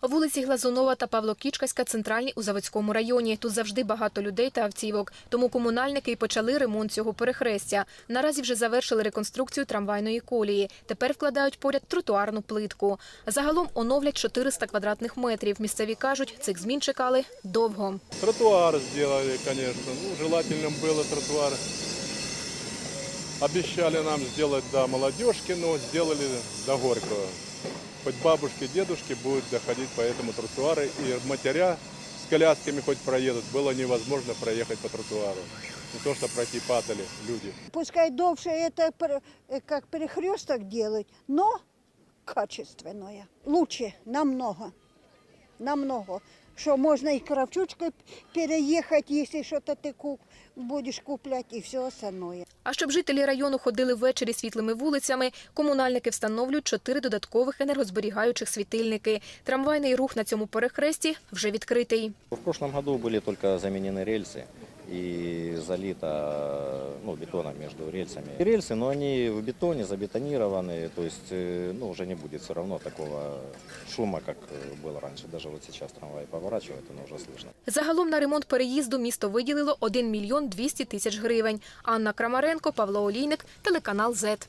Вулиці Глазунова та Павло-Кічкаська центральні у Заводському районі. Тут завжди багато людей та автівок. Тому комунальники й почали ремонт цього перехрестя. Наразі вже завершили реконструкцію трамвайної колії. Тепер вкладають поряд тротуарну плитку. Загалом оновлять 400 квадратних метрів. Місцеві кажуть, цих змін чекали довго. Тротуар зробили, звісно. Желательно було тротуар. Обещали нам сделать до Молодежки, но сделали до Горького. Хоть бабушки, дедушки будут доходить по этому тротуару, и матеря с колясками хоть проедут, было невозможно проехать по тротуару. Не то, что пройти падали люди. Пускай дольше это как перехресток делать, но качественное. Лучше намного, намного. Что можно и кравчучкой переехать, если что-то ты будешь куплять, и все остальное. А щоб жителі району ходили ввечері світлими вулицями, комунальники встановлюють 4 додаткових енергозберігаючих світильники. Трамвайний рух на цьому перехресті вже відкритий. В прошлом году были только заменены рельсы и залито бетоном между рельсами. Рельсы, но они в бетоне, забетонированы, то есть уже не будет все равно такого шума, как было раньше. Даже вот сейчас трамвай поворачивает, но уже слышно. Загалом на ремонт переїзду місто виділило 1 мільйон 200 тисяч гривень. Анна Крамаренко, Павло Олійник, телеканал ЗЕТ.